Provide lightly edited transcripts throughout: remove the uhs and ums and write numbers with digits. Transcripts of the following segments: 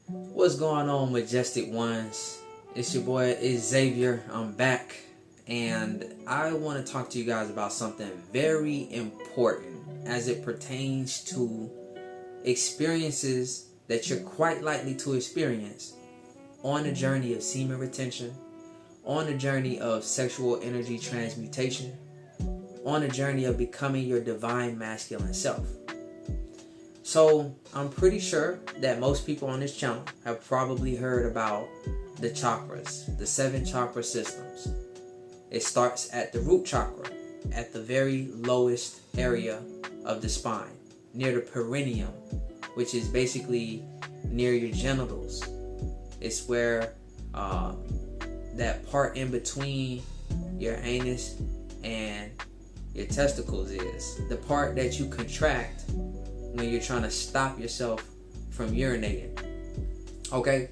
What's going on, majestic ones? It's your boy Xavier. I'm back, and I want to talk to you guys about something very important as it pertains to experiences that you're quite likely to experience on the journey of semen retention, on the journey of sexual energy transmutation, on the journey of becoming your divine masculine self. So I'm pretty sure that most people on this channel have probably heard about the chakras, the 7 chakra systems. It starts at the root chakra, at the very lowest area of the spine, near the perineum, which is basically near your genitals. It's where that part in between your anus and your testicles is. The part that you contract when you're trying to stop yourself from urinating. Okay,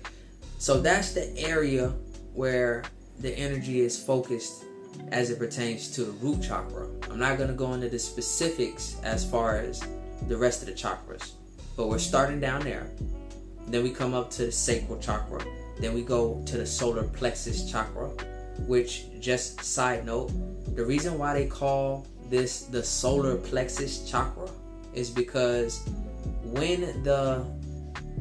so that's the area where the energy is focused as it pertains to the root chakra. I'm not going to go into the specifics as far as the rest of the chakras, but we're starting down there. Then we come up to the sacral chakra. Then we go to the solar plexus chakra, which, just side note, the reason why they call this the solar plexus chakra is because when the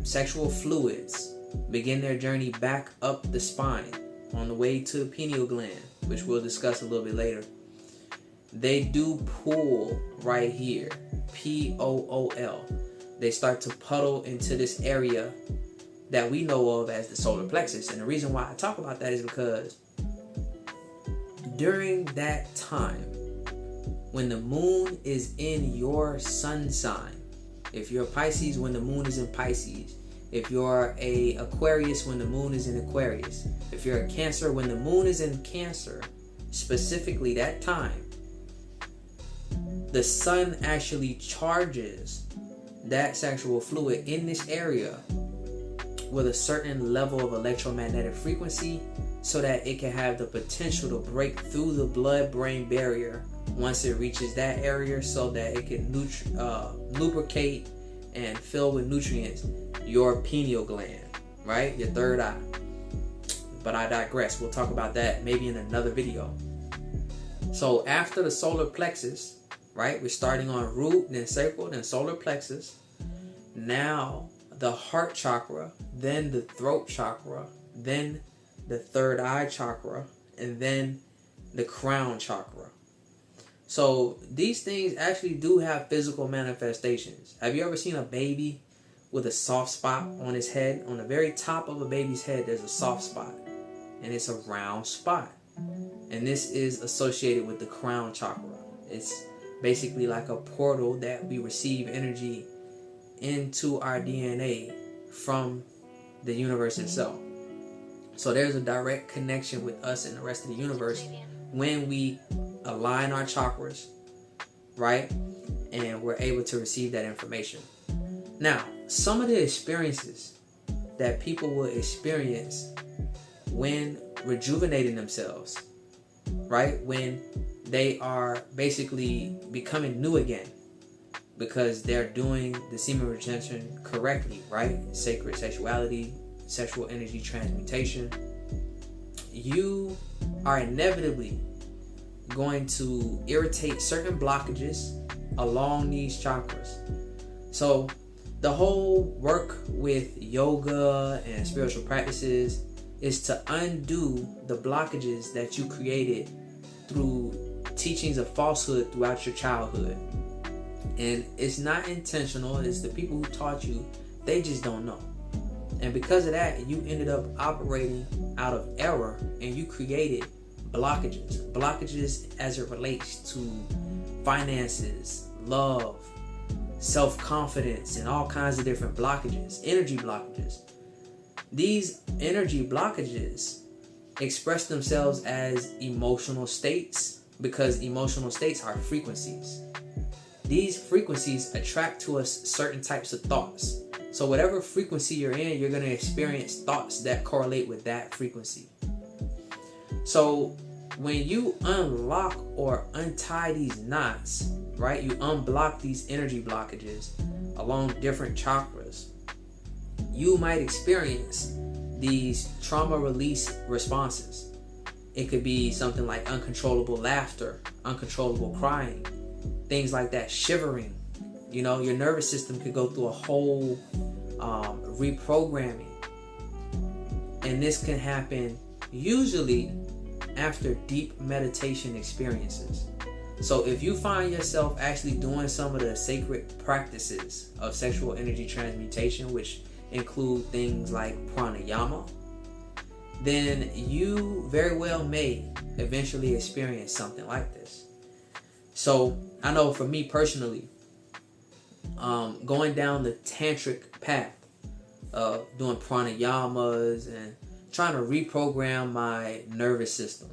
sexual fluids begin their journey back up the spine on the way to the pineal gland, which we'll discuss a little bit later, they do pull right here, P-O-O-L. They start to puddle into this area that we know of as the solar plexus. And the reason why I talk about that is because during that time, when the moon is in your sun sign, if you're a Pisces, when the moon is in Pisces, if you're a Aquarius, when the moon is in Aquarius, if you're a Cancer, when the moon is in Cancer, specifically that time, the sun actually charges that sexual fluid in this area with a certain level of electromagnetic frequency so that it can have the potential to break through the blood-brain barrier once it reaches that area, so that it can lubricate and fill with nutrients your pineal gland, right? Your third eye. But I digress. We'll talk about that maybe in another video. So after the solar plexus, right, we're starting on root, then sacral, then solar plexus. Now the heart chakra, then the throat chakra, then the third eye chakra, and then the crown chakra. So these things actually do have physical manifestations. Have you ever seen a baby with a soft spot on his head? On the very top of a baby's head, there's a soft spot, and it's a round spot. And this is associated with the crown chakra. It's basically like a portal that we receive energy into our DNA from the universe itself. So there's a direct connection with us and the rest of the universe when we align our chakras, right? And we're able to receive that information. Now, some of the experiences that people will experience when rejuvenating themselves, right? When they are basically becoming new again because they're doing the semen retention correctly, right? Sacred sexuality, sexual energy transmutation. You are inevitably going to irritate certain blockages along these chakras. So the whole work with yoga and spiritual practices is to undo the blockages that you created through teachings of falsehood throughout your childhood. And it's not intentional. It's the people who taught you, they just don't know. And because of that, you ended up operating out of error, and you created blockages as it relates to finances, love, self-confidence, and all kinds of different blockages, energy blockages. These energy blockages express themselves as emotional states because emotional states are frequencies. These frequencies attract to us certain types of thoughts. So whatever frequency you're in, you're going to experience thoughts that correlate with that frequency. So when you unlock or untie these knots, right, you unblock these energy blockages along different chakras, you might experience these trauma release responses. It could be something like uncontrollable laughter, uncontrollable crying, things like that, shivering. You know, your nervous system could go through a whole reprogramming. And this can happen usually after deep meditation experiences. So if you find yourself actually doing some of the sacred practices of sexual energy transmutation, which include things like pranayama, then you very well may eventually experience something like this. So I know for me personally, going down the tantric path of doing pranayamas and trying to reprogram my nervous system,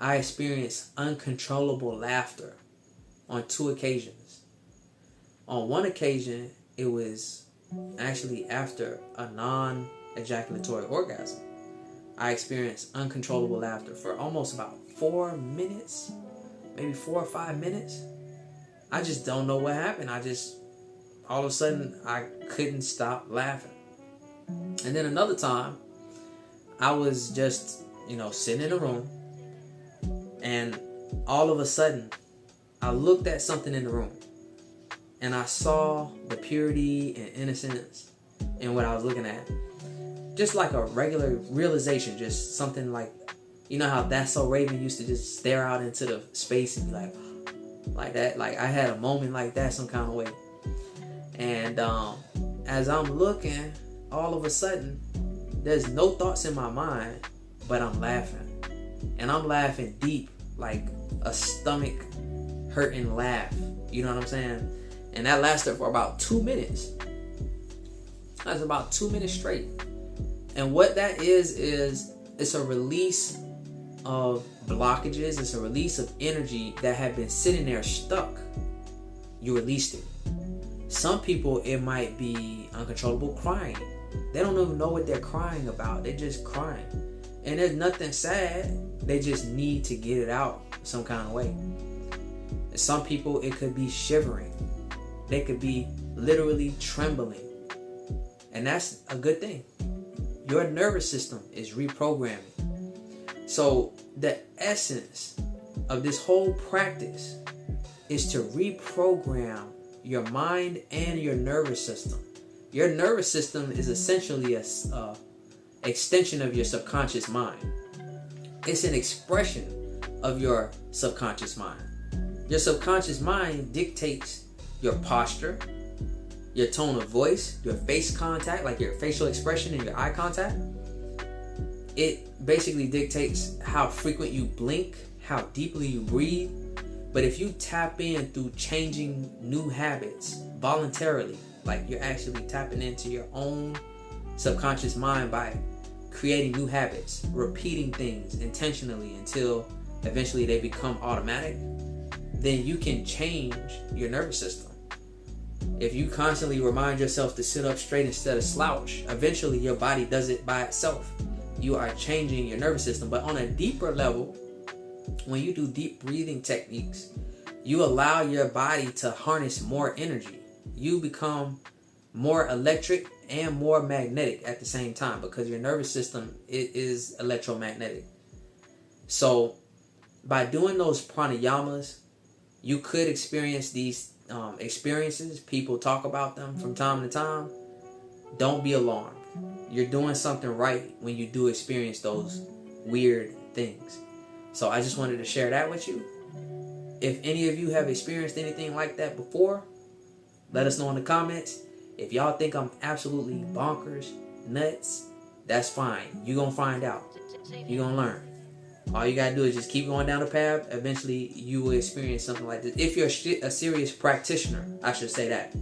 I experienced uncontrollable laughter on 2 occasions. On one occasion, it was actually after a non-ejaculatory orgasm. I experienced uncontrollable laughter for almost about 4 minutes, maybe 4 or 5 minutes. I just don't know what happened. All of a sudden, I couldn't stop laughing. And then another time, I was just, sitting in a room, and all of a sudden, I looked at something in the room, and I saw the purity and innocence in what I was looking at. Just like a regular realization, just something like, you know how That's So Raven used to just stare out into the space and be like that. Like I had a moment like that some kind of way. And as I'm looking, all of a sudden, there's no thoughts in my mind, but I'm laughing. And I'm laughing deep, like a stomach hurting laugh. You know what I'm saying? And that lasted for about 2 minutes. That's about 2 minutes straight. And what that is it's a release of blockages. It's a release of energy that had been sitting there stuck. You released it. Some people, it might be uncontrollable crying. They don't even know what they're crying about. They're just crying. And there's nothing sad. They just need to get it out some kind of way. And some people, it could be shivering. They could be literally trembling. And that's a good thing. Your nervous system is reprogramming. So the essence of this whole practice is to reprogram your mind and your nervous system. Your nervous system is essentially a extension of your subconscious mind. It's an expression of your subconscious mind. Your subconscious mind dictates your posture, your tone of voice, your face contact, like your facial expression and your eye contact. It basically dictates how frequent you blink, how deeply you breathe. But if you tap in through changing new habits voluntarily, like you're actually tapping into your own subconscious mind by creating new habits, repeating things intentionally until eventually they become automatic, then you can change your nervous system. If you constantly remind yourself to sit up straight instead of slouch, eventually your body does it by itself. You are changing your nervous system. But on a deeper level, when you do deep breathing techniques, you allow your body to harness more energy. You become more electric and more magnetic at the same time because your nervous system is electromagnetic. So by doing those pranayamas, you could experience these experiences. People talk about them from time to time. Don't be alarmed. You're doing something right when you do experience those weird things. So I just wanted to share that with you. If any of you have experienced anything like that before, let us know in the comments. If y'all think I'm absolutely bonkers, nuts, that's fine. You're going to find out. You're going to learn. All you got to do is just keep going down the path. Eventually, you will experience something like this. If you're a serious practitioner, I should say that.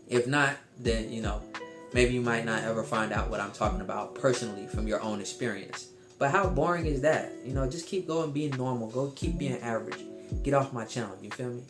If not, then, maybe you might not ever find out what I'm talking about personally from your own experience. But how boring is that? Just keep going being normal. Go keep being average. Get off my channel. You feel me?